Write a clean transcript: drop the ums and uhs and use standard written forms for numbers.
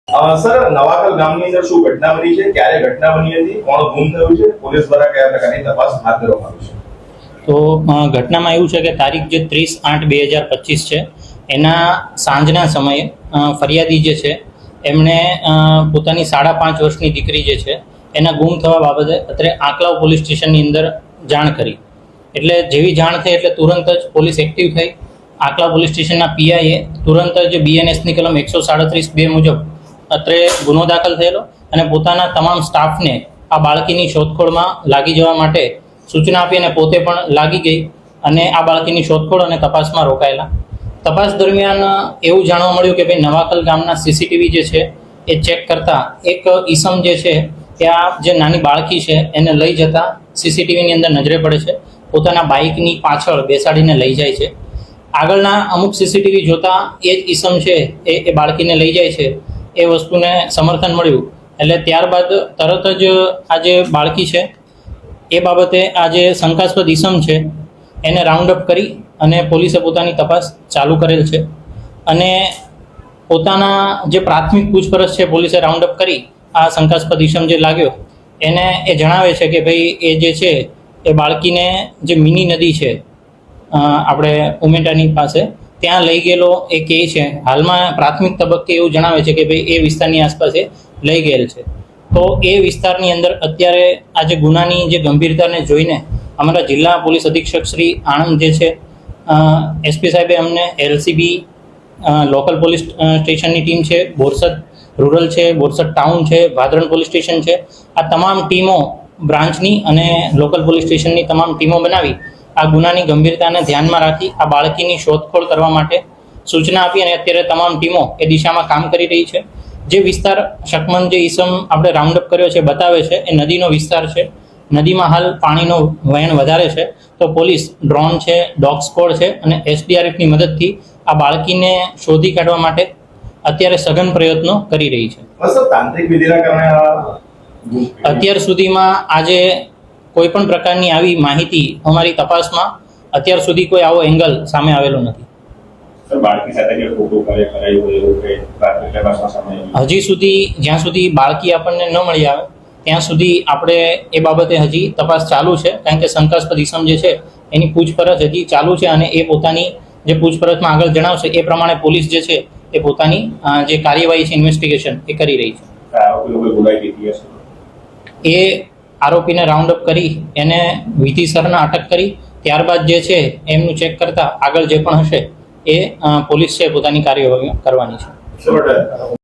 Sir, નવાકલ ગામની અંદર શું ઘટના બની છે, ક્યારે ઘટના બની હતી, કોણ ગુમ થયું છે, પોલીસ દ્વારા કયા પ્રકારની તપાસ હાથ ધરવામાં આવી છે? તો ઘટનામાં એવું છે કે તારીખ જે 30/8/2025 છે એના સાંજના સમયે ફરિયાદી જે છે એમણે પોતાની 5.5 વર્ષની દીકરી જે છે એના ગુમ થવા બાબતે અત્રે આંકલાવ પોલીસ સ્ટેશનની અંદર જાણ કરી. એટલે જેવી જાણ થઈ એટલે તુરંત જ પોલીસ એક્ટિવ થઈ. આંકલાવ પોલીસ સ્ટેશનના પીઆઈએ તુરંત જ BNSની કલમ 137(2) મુજબ અત્રે ગુનો દાખલ થયેલો અને પોતાના તમામ સ્ટાફને આ બાળકીની શોધખોળમાં લાગી જવા માટે સૂચના આપી અને પોતે પણ લાગી ગઈ અને આ બાળકીની શોધખોળ અને તપાસમાં રોકાયેલા. તપાસ દરમિયાન એવું જાણવા મળ્યું કે ભાઈ નવાકલ ગામના CCTV જે છે એ ચેક કરતા એક ઈસમ જે છે એ આ જે નાની બાળકી છે એને લઈ જતા CCTVની અંદર નજરે પડે છે. પોતાના બાઇકની પાછળ બેસાડીને લઈ જાય છે. આગળના અમુક CCTV જોતા એ જ ઈસમ છે એ બાળકીને લઈ જાય છે એ વસ્તુને સમર્થન મળ્યું. એટલે ત્યારબાદ તરત જ આ જે બાળકી છે એ બાબતે આ જે શંકાસ્પદ ઈસમ છે એને રાઉન્ડ અપ કરી અને પોલીસે પોતાની તપાસ ચાલુ કરેલ છે. અને પોતાના જે પ્રાથમિક પૂછપરછ છે પોલીસે રાઉન્ડ અપ કરી આ શંકાસ્પદ ઈસમ જે લાગ્યો એને એ જણાવે છે કે ભાઈ એ જે છે એ બાળકીને જે મિની નદી છે આપણે ઉમેટાની પાસે ત્યાં લઈ ગયેલો એ કહે છે. હાલમાં પ્રાથમિક તબક્કે એવું જણાવે છે કે ભાઈ એ વિસ્તારની આસપાસ એ લઈ ગયેલ છે. તો એ વિસ્તારની અંદર અત્યારે આ જે ગુનાની જે ગંભીરતાને જોઈને અમારા જિલ્લા પોલીસ અધિક્ષક શ્રી આણંદ જે છે SP સાહેબે અમને LCB લોકલ પોલીસ સ્ટેશનની ટીમ છે, બોરસદ રૂરલ છે, બોરસદ ટાઉન છે, ભાદરણ પોલીસ સ્ટેશન છે, આ તમામ ટીમો બ્રાન્ચની અને લોકલ પોલીસ સ્ટેશનની તમામ ટીમો બનાવી આ ગુનાની ગંભીરતાને ધ્યાનમાં રાખી આ બાળકીની શોધખોળ કરવા માટે સૂચના આપી અને અત્યારે તમામ ટીમો એ દિશામાં કામ કરી રહી છે. જે વિસ્તાર શકમન જે ઈસમ આપણે રાઉન્ડ અપ કર્યો છે બતાવે છે એ નદીનો વિસ્તાર છે. નદીમાં હાલ પાણીનો વહેણ વધારે છે તો પોલીસ ડ્રોન છે, ડોગ સ્કોડ છે અને SDRFની મદદથી આ બાળકીને શોધી કાઢવા માટે અત્યારે સઘન પ્રયત્નો કરી રહી છે. તાંત્રિક વિધિના કારણે અત્યાર સુધીમાં આજે કોઈ પણ પ્રકારની આવી માહિતી અમારી તપાસમાં અત્યાર સુધી કોઈ આવો એંગલ સામે આવેલો નથી. હજી સુધી જ્યાં સુધી બાળકી આપણને ન મળી આવે ત્યાં સુધી આપણે એ બાબતે હજી તપાસ ચાલુ છે. કારણ કે શંકાસ્પદ ઈસમ જે છે એની પૂછપરછ હજી ચાલુ છે અને એ પોતાની જે પૂછપરછમાં આગળ જણાવશે એ પ્રમાણે પોલીસ જે છે એ પોતાની જે કાર્યવાહી છે ઇન્વેસ્ટિગેશન એ કરી રહી છે. એ આરોપીને રાઉન્ડ અપ કરી એને વિધિસરના અટક કરી ત્યારબાદ જે છે એમનું ચેક કરતા આગળ જે પણ હશે એ પોલીસ છે પોતાની કાર્યવાહી કરવાની છે.